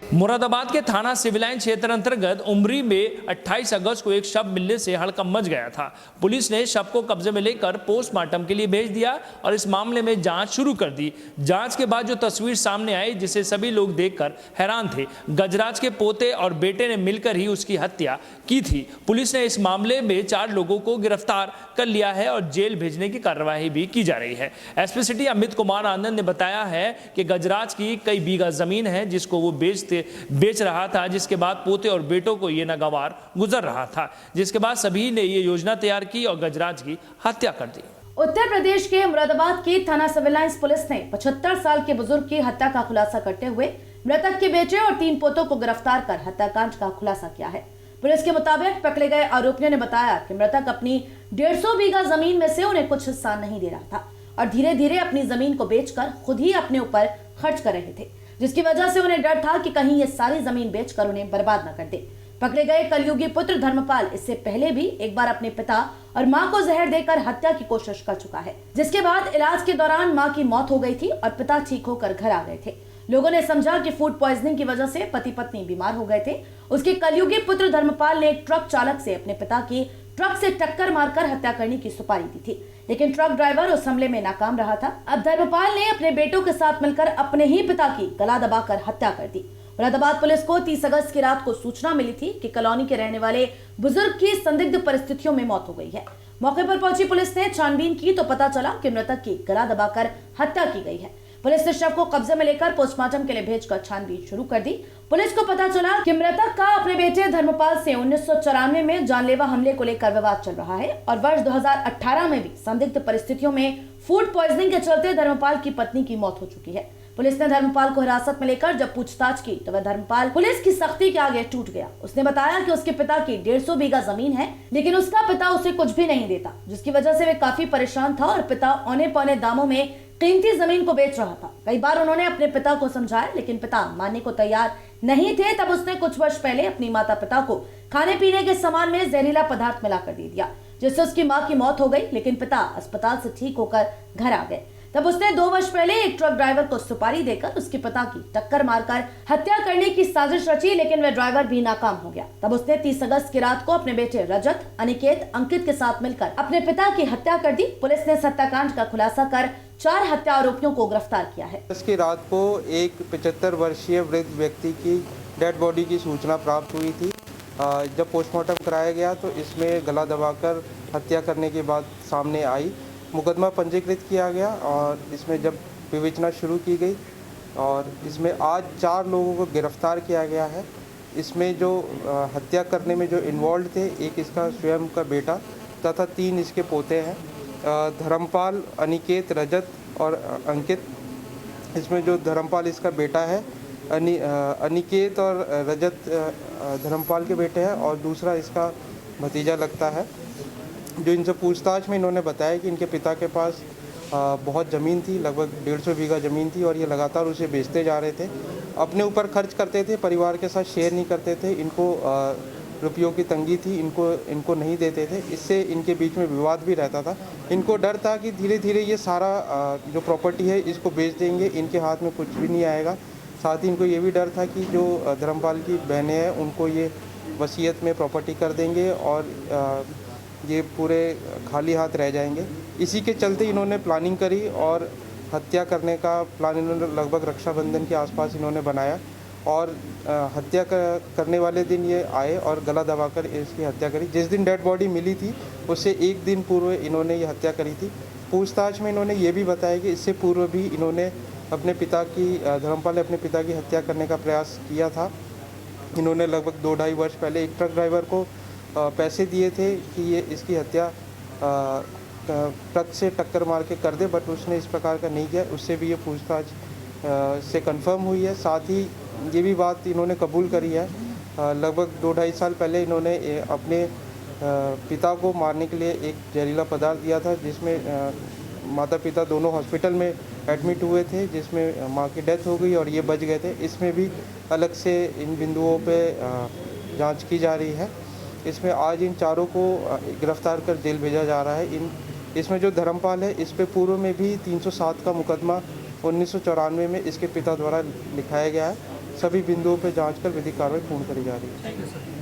मुरादाबाद के थाना civil line क्षेत्र अंतर्गत उमरी में 28 अगस्त को एक शव मिलने से हड़कंप मच गया था। पुलिस ने शव को कब्जे में लेकर पोस्टमार्टम के लिए भेज दिया और इस मामले में जांच शुरू कर दी। जांच के बाद जो तस्वीर सामने आई, जिसे सभी लोग देखकर हैरान थे। गजराज के पोते और बेटे ने मिलकर ही उसकी हत्या की थी। पुलिस ने इस मामले में 4 लोगों को गिरफ्तार कर लिया है और जेल भेजने की कार्रवाई भी की जा रही है। एसपी सिटी अमित कुमार आनंद ने बताया है कि गजराज की कई बीघा जमीन है जिसको वो बेच रहा था, जिसके बाद पोते और बेटों को ये नागवार गुजर रहा था, जिसके बाद सभी ने ये योजना तैयार की और गजराज की हत्या कर दी। उत्तर प्रदेश के मुरादाबाद की थाना सिविल लाइंस पुलिस ने 75 साल के बुजुर्ग की हत्या का खुलासा करते हुए मृतक के बेटे और 3 पोतों को गिरफ्तार कर हत्याकांड का खुलासा किया है। पुलिस के मुताबिक पकड़े गए आरोपियों ने बताया कि मृतक अपनी 150 बीघा जमीन में से उन्हें कुछ हिस्सा नहीं दे रहा था और धीरे धीरे अपनी जमीन को बेचकर खुद ही अपने ऊपर खर्च कर रहे थे, जिसकी वजह से उन्हें डर था कि कहीं ये सारी जमीन बेचकर उन्हें बर्बाद न कर दे। पकड़े गए कलयुगी पुत्र धर्मपाल इससे पहले भी एक बार अपने पिता और मां को जहर देकर हत्या की कोशिश कर चुका है, जिसके बाद इलाज के दौरान मां की मौत हो गई थी और पिता ठीक होकर घर आ गए थे। लोगों ने समझा कि फूड पॉइजनिंग की वजह से पति पत्नी बीमार हो गए थे। उसके कलयुगी पुत्र धर्मपाल ने एक ट्रक चालक से अपने पिता की ट्रक से टक्कर मारकर हत्या करने की सुपारी दी थी, लेकिन ट्रक ड्राइवर उस हमले में नाकाम रहा था। अब धर्मपाल ने अपने बेटों के साथ मिलकर अपने ही पिता की गला दबाकर हत्या कर दी। मुरादाबाद पुलिस को 30 अगस्त की रात को सूचना मिली थी कि कॉलोनी के रहने वाले बुजुर्ग की संदिग्ध परिस्थितियों में मौत हो गई है। मौके पर पहुंची पुलिस ने छानबीन की तो पता चला कि मृतक की गला दबाकर हत्या की गई है। पुलिस ने शव को कब्जे में लेकर पोस्टमार्टम के लिए भेजकर छानबीन शुरू कर दी। पुलिस को पता चला कि मृतक का अपने बेटे धर्मपाल से 1994 में जानलेवा हमले को लेकर विवाद चल रहा है और वर्ष 2018 में भी संदिग्ध परिस्थितियों में फूड पॉइजनिंग के चलते धर्मपाल की पत्नी की मौत हो चुकी है। पुलिस ने धर्मपाल को हिरासत में लेकर जब पूछताछ की तो वह धर्मपाल पुलिस की सख्ती के आगे टूट गया। उसने बताया कि उसके पिता की 150 बीघा जमीन है, लेकिन उसका पिता उसे कुछ भी नहीं देता, जिसकी वजह से वे काफी परेशान था और पिता औने पौने दामों में कीमती जमीन को बेच रहा था। कई बार उन्होंने अपने पिता को समझाया, लेकिन पिता मानने को तैयार नहीं थे। तब उसने कुछ वर्ष पहले अपनी माता पिता को खाने पीने के सामान में जहरीला पदार्थ मिलाकर दे दिया, जिससे उसकी मां की मौत हो गई, लेकिन पिता अस्पताल से ठीक होकर घर आ गए। तब उसने 2 वर्ष पहले एक ट्रक ड्राइवर को सुपारी देकर उसके पिता की टक्कर मारकर हत्या करने की साजिश रची, लेकिन वह ड्राइवर भी नाकाम हो गया। तब उसने 30 अगस्त की रात को अपने बेटे रजत, अनिकेत, अंकित के साथ मिलकर अपने पिता की हत्या कर दी। पुलिस ने हत्याकांड का खुलासा कर 4 हत्या आरोपियों को गिरफ्तार किया है। इसकी रात को एक 75 वर्षीय वृद्ध व्यक्ति की डेड बॉडी की सूचना प्राप्त हुई थी। जब पोस्टमार्टम कराया गया तो इसमें गला दबाकर हत्या करने की बात सामने आई। मुकदमा पंजीकृत किया गया और इसमें जब विवेचना शुरू की गई और इसमें आज 4 लोगों को गिरफ्तार किया गया है। इसमें जो हत्या करने में जो इन्वॉल्व थे, एक इसका स्वयं का बेटा तथा 3 इसके पोते हैं, धर्मपाल, अनिकेत, रजत और अंकित। इसमें जो धर्मपाल इसका बेटा है, अनिकेत और रजत धर्मपाल के बेटे हैं और दूसरा इसका भतीजा लगता है। जो इनसे पूछताछ में इन्होंने बताया कि इनके पिता के पास बहुत ज़मीन थी, लगभग 150 बीघा ज़मीन थी और ये लगातार उसे बेचते जा रहे थे। अपने ऊपर खर्च करते थे, परिवार के साथ शेयर नहीं करते थे। इनको रुपयों की तंगी थी, इनको नहीं देते थे। इससे इनके बीच में विवाद भी रहता था। इनको डर था कि धीरे धीरे ये सारा जो प्रॉपर्टी है इसको बेच देंगे, इनके हाथ में कुछ भी नहीं आएगा। साथ ही इनको ये भी डर था कि जो धर्मपाल की बहनें हैं उनको ये वसीयत में प्रॉपर्टी कर देंगे और ये पूरे खाली हाथ रह जाएंगे। इसी के चलते इन्होंने प्लानिंग करी और हत्या करने का प्लान इन्होंने लगभग रक्षाबंधन के आसपास इन्होंने बनाया और हत्या करने वाले दिन ये आए और गला दबाकर इसकी हत्या करी। जिस दिन डेड बॉडी मिली थी उससे 1 दिन पूर्व इन्होंने ये हत्या करी थी। पूछताछ में इन्होंने ये भी बताया कि इससे पूर्व भी इन्होंने अपने पिता की धर्मपाल ने अपने पिता की हत्या करने का प्रयास किया था। इन्होंने लगभग 2-2.5 वर्ष पहले एक ट्रक ड्राइवर को पैसे दिए थे कि ये इसकी हत्या ट्रक से टक्कर मार के कर दे, बट उसने इस प्रकार का नहीं किया। उससे भी ये पूछताछ से कंफर्म हुई है। साथ ही ये भी बात इन्होंने कबूल करी है। लगभग 2-2.5 साल पहले इन्होंने अपने पिता को मारने के लिए एक जहरीला पदार्थ दिया था, जिसमें माता पिता दोनों हॉस्पिटल में एडमिट हुए थे, जिसमें माँ की डेथ हो गई और ये बच गए थे। इसमें भी अलग से इन बिंदुओं पे जांच की जा रही है। इसमें आज इन 4 को गिरफ्तार कर जेल भेजा जा रहा है। इसमें जो धर्मपाल है इस पे पूर्व में भी 307 का मुकदमा 1994 में इसके पिता द्वारा लिखाया गया है। सभी बिंदुओं पर जांच कर विधिक कार्रवाई पूर्ण करी जा रही है।